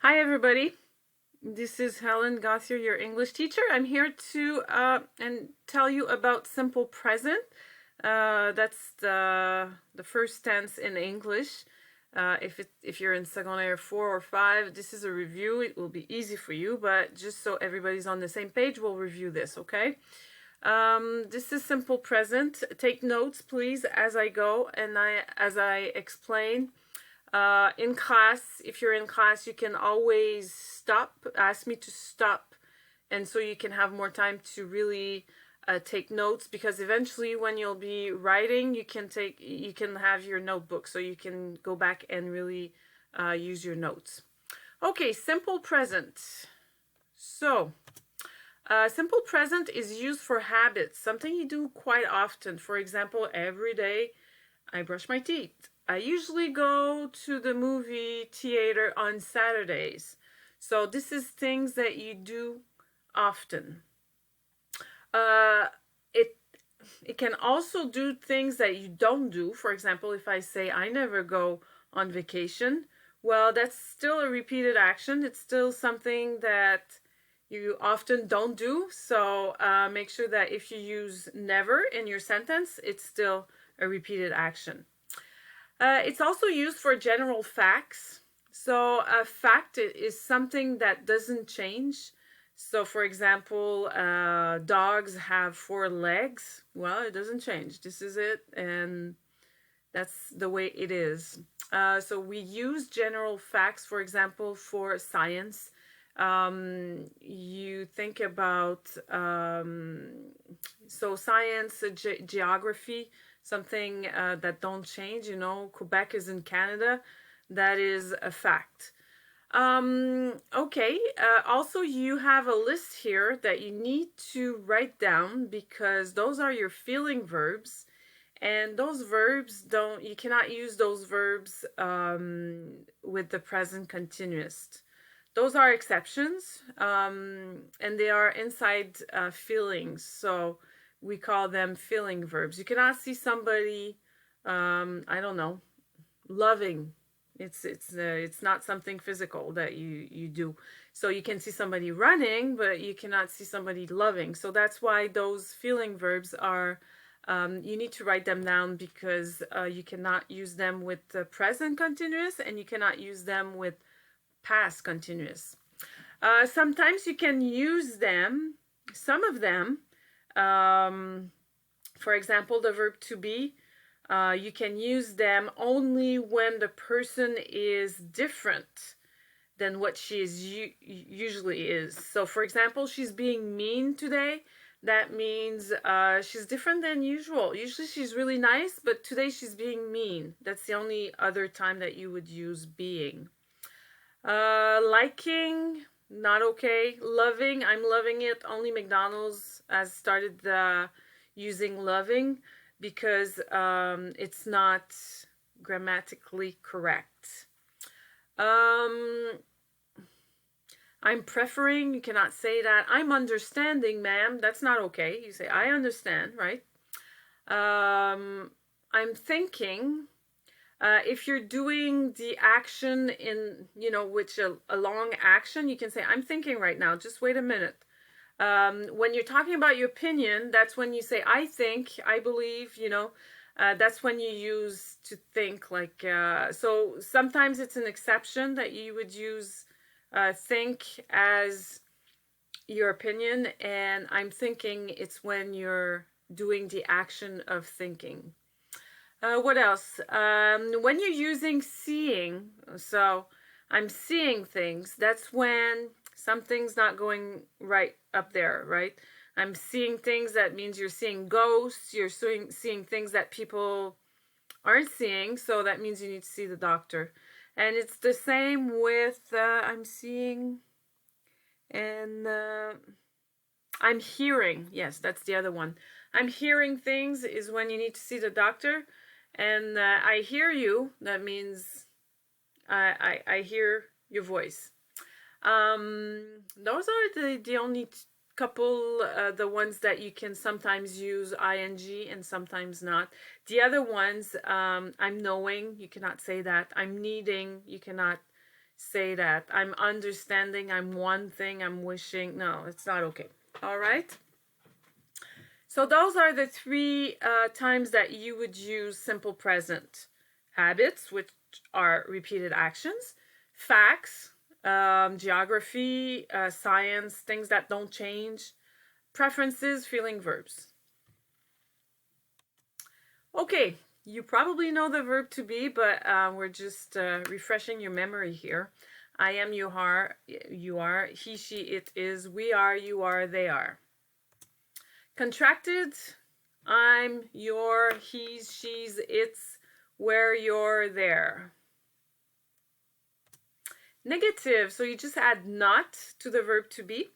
Hi everybody, this is Helen Gossier, your English teacher. I'm here to and tell you about simple present. That's the first tense in English. If you're in secondaire 4 or 5, this is a review. It will be easy for you, but just so everybody's on the same page, we'll review this, okay? This is simple present. Take notes, please, as I go and as I explain. In class, if you're in class, you can always ask me to stop, and so you can have more time to really take notes, because eventually when you'll be writing, you can have your notebook, so you can go back and really use your notes. Okay, simple present. So, simple present is used for habits, something you do quite often. For example, every day I brush my teeth. I usually go to the movie theater on Saturdays. So this is things that you do often. Uh, it it can also do things that you don't do. For example, if I say I never go on vacation, well, that's still a repeated action. It's still something that you often don't do. So make sure that if you use never in your sentence, it's still a repeated action. It's also used for general facts. So a fact is something that doesn't change. So for example, dogs have 4 legs. Well, it doesn't change. This is it, and that's the way it is. So we use general facts, for example, for science. You think about, so science, geography, something that don't change. You know, Quebec is in Canada. That is a fact. Okay, also you have a list here that you need to write down, because those are your feeling verbs, and those verbs you cannot use those verbs with the present continuous. Those are exceptions, and they are inside feelings, so we call them feeling verbs. You cannot see somebody, I don't know, loving. It's not something physical that you do. So you can see somebody running, but you cannot see somebody loving. So that's why those feeling verbs are, you need to write them down, because you cannot use them with the present continuous, and you cannot use them with past continuous. Sometimes you can use them, some of them. For example, the verb to be, you can use them only when the person is different than what she usually is. So for example, she's being mean today. That means she's different than usual. Usually she's really nice, but today she's being mean. That's the only other time that you would use being. Liking, not okay. Loving, I'm loving it. Only McDonald's has started using loving, because it's not grammatically correct. I'm preferring, you cannot say that. I'm understanding, ma'am. That's not okay. You say, I understand, right? I'm thinking. If you're doing the action in, which a long action, you can say, I'm thinking right now, just wait a minute. When you're talking about your opinion, that's when you say, I think, I believe, that's when you use to think, like, so sometimes it's an exception that you would use think as your opinion, and I'm thinking, it's when you're doing the action of thinking. What else? When you're using seeing, so I'm seeing things, that's when something's not going right up there, right? I'm seeing things, that means you're seeing ghosts, you're seeing things that people aren't seeing, so that means you need to see the doctor. And it's the same with I'm seeing, and I'm hearing. Yes, that's the other one. I'm hearing things is when you need to see the doctor. And I hear you, that means I hear your voice. Those are the only couple, the ones that you can sometimes use ing and sometimes not. The other ones, I'm knowing, you cannot say that. I'm needing, you cannot say that. I'm understanding, I'm wanting, I'm wishing. No, it's not okay. All right? So those are the three times that you would use simple present. Habits, which are repeated actions. Facts, geography, science, things that don't change. Preferences, feeling verbs. Okay, you probably know the verb to be, but we're just refreshing your memory here. I am, you are, he, she, it is, we are, you are, they are. Contracted, I'm, your, he's, she's, it's, where, you're, there. Negative, so you just add not to the verb to be.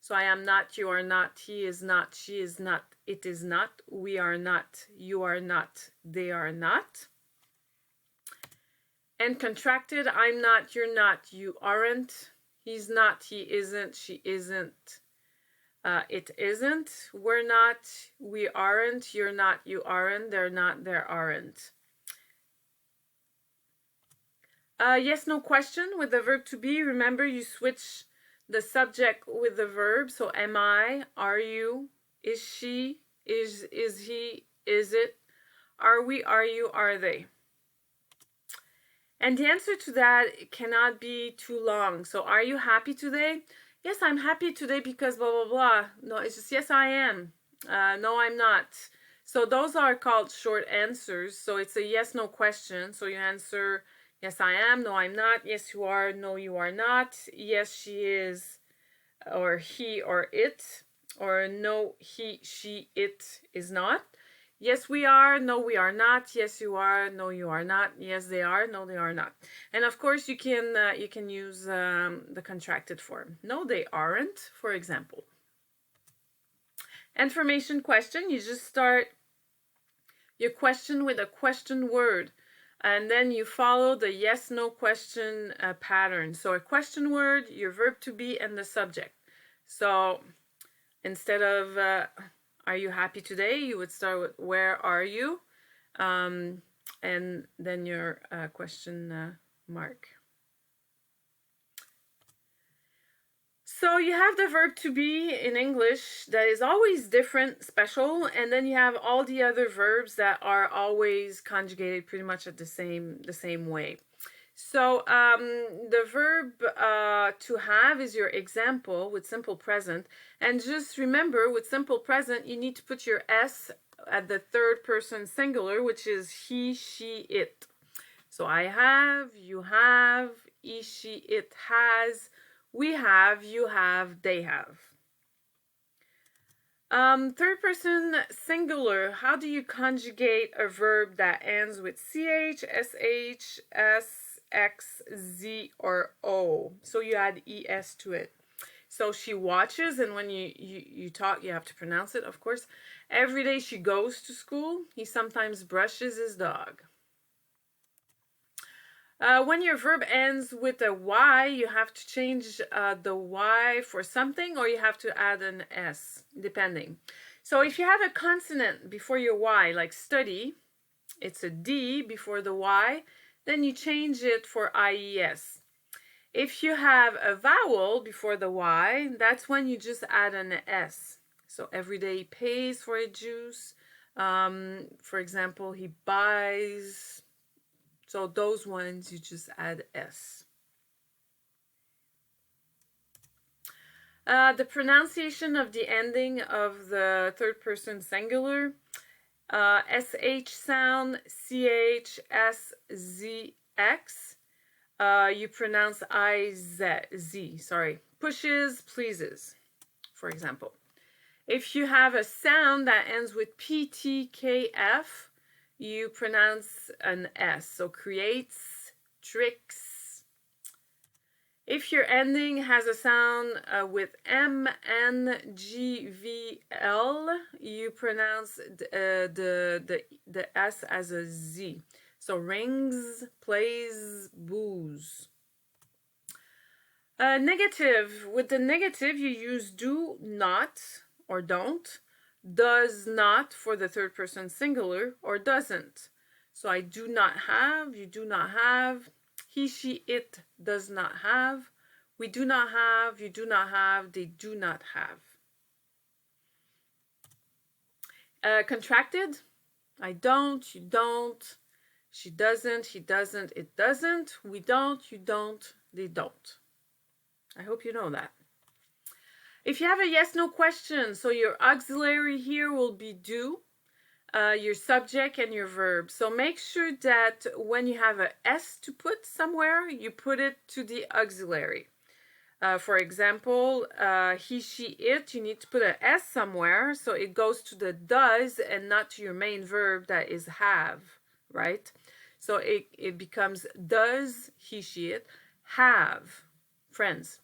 So I am not, you are not, he is not, she is not, it is not, we are not, you are not, they are not. And contracted, I'm not, you're not, you aren't, he's not, he isn't, she isn't, it isn't, we're not, we aren't, you're not, you aren't, they're not, there aren't. Yes, no question with the verb to be. Remember, you switch the subject with the verb. So am I, are you, is she, is he, is it, are we, are you, are they. And the answer to that cannot be too long. So are you happy today? Yes, I'm happy today because blah, blah, blah. No, it's just yes, I am. No, I'm not. So those are called short answers. So it's a yes, no question. So you answer yes, I am. No, I'm not. Yes, you are. No, you are not. Yes, she is, or he, or it, or no, he, she, it is not. Yes, we are. No, we are not. Yes, you are. No, you are not. Yes, they are. No, they are not. And of course, you can use the contracted form. No, they aren't, for example. Information question. You just start your question with a question word, and then you follow the yes, no question pattern. So a question word, your verb to be, and the subject. So instead of are you happy today, you would start with where are you, and then your question mark. So you have the verb to be in English that is always different, special, and then you have all the other verbs that are always conjugated pretty much at the same way. So the verb to have is your example with simple present. And just remember, with simple present, you need to put your S at the third person singular, which is he, she, it. So I have, you have, he, she, it has, we have, you have, they have. Third person singular, how do you conjugate a verb that ends with CH, SH, S, X, Z, or O? So you add ES to it. So she watches, and when you talk, you have to pronounce it, of course. Every day she goes to school. He sometimes brushes his dog. When your verb ends with a Y, you have to change the Y for something, or you have to add an S, depending. So if you have a consonant before your Y, like study, it's a D before the Y, then you change it for IES. If you have a vowel before the Y, that's when you just add an S. So every day he pays for a juice. For example, he buys. So those ones, you just add S. The pronunciation of the ending of the third person singular, SH sound, CH, S, Z, X. You pronounce Z, sorry. Pushes, pleases, for example. If you have a sound that ends with PTKF, you pronounce an S. So creates, tricks. If your ending has a sound with MNGVL, you pronounce the S as a Z. So rings, plays, booze. Negative. With the negative, you use do not or don't. Does not for the third person singular, or doesn't. So I do not have, you do not have, He, she, it does not have. We do not have, you do not have, they do not have. Contracted, I don't, you don't, she doesn't, he doesn't, it doesn't, we don't, you don't, they don't. I hope you know that. If you have a yes/no question, so your auxiliary here will be do, your subject and your verb. So make sure that when you have a S to put somewhere, you put it to the auxiliary. For example, he, she, it, you need to put an S somewhere, so it goes to the does and not to your main verb that is have, right? So it becomes does he, she, it have friends.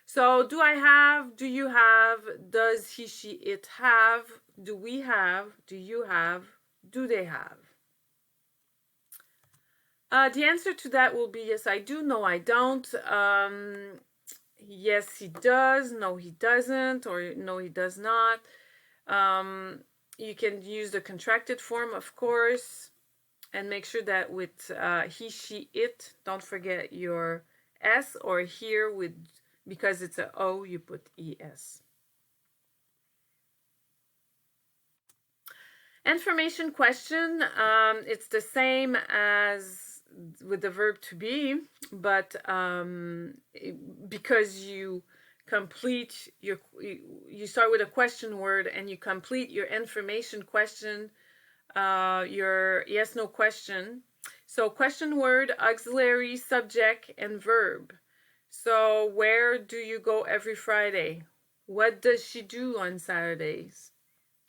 So do I have, do you have, does he, she, it have, do we have, do you have, do they have? The answer to that will be yes, I do, no, I don't. Yes, he does, no, he doesn't, or no, he does not. You can use the contracted form, of course, and make sure that with he, she, it, don't forget your S, or here with, because it's a O, you put ES. Information question, it's the same as with the verb to be, but because you complete your, you start with a question word and you complete your information question, your yes no question. So question word, auxiliary, subject, and verb. So where do you go every Friday? What does she do on Saturdays?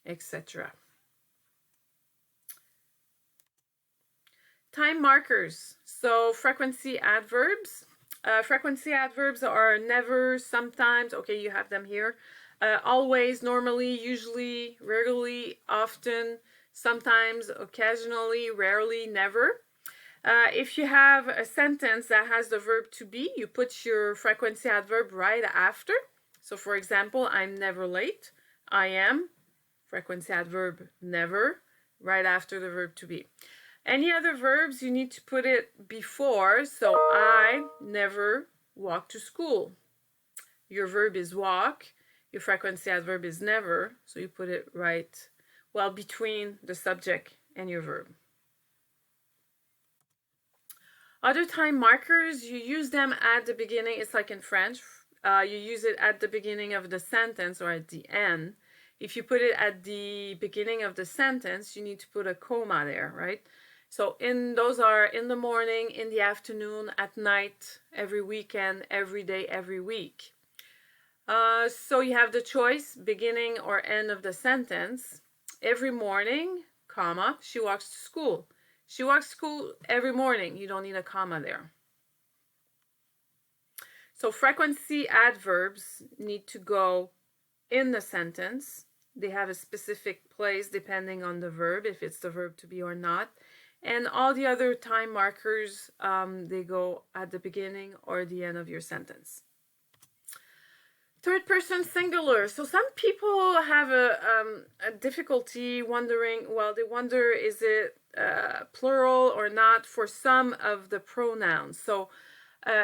Etc. Time markers. So frequency adverbs. Frequency adverbs are never, sometimes, okay, you have them here. Always, normally, usually, regularly, often, sometimes, occasionally, rarely, never. If you have a sentence that has the verb to be, you put your frequency adverb right after. So for example, I'm never late. I am, frequency adverb never, right after the verb to be. Any other verbs, you need to put it before. So I never walk to school. Your verb is walk. Your frequency adverb is never. So you put it right, well, between the subject and your verb. Other time markers, you use them at the beginning. It's like in French. You use it at the beginning of the sentence or at the end. If you put it at the beginning of the sentence, you need to put a comma there, right? So those are in the morning, in the afternoon, at night, every weekend, every day, every week. So you have the choice, beginning or end of the sentence. Every morning, comma, she walks to school. She walks to school every morning. You don't need a comma there. So frequency adverbs need to go in the sentence. They have a specific place depending on the verb, if it's the verb to be or not. And all the other time markers, they go at the beginning or the end of your sentence. Third person singular. So some people have a difficulty wondering, well, they wonder, is it plural or not for some of the pronouns. So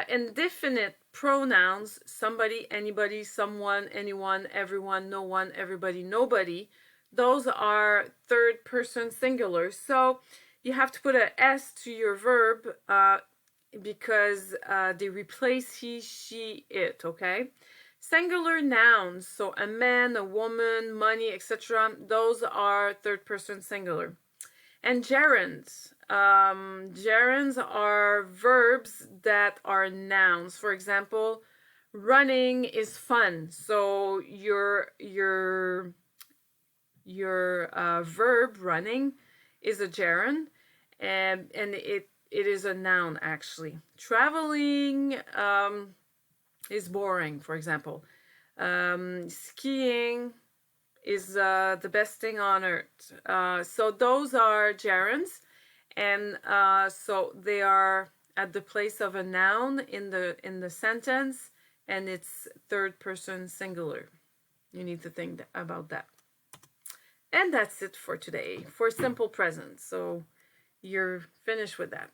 indefinite pronouns, somebody, anybody, someone, anyone, everyone, no one, everybody, nobody, those are third person singular. So you have to put an S to your verb because they replace he, she, it, okay? Singular nouns, so a man, a woman, money, etc., those are third person singular. And gerunds. Gerunds are verbs that are nouns. For example, running is fun. So your verb running is a gerund, and it is a noun actually. Traveling is boring, for example. Skiing is the best thing on earth. So those are gerunds, and so they are at the place of a noun in the sentence, and it's third person singular. You need to think about that. And that's it for today for simple present. So you're finished with that.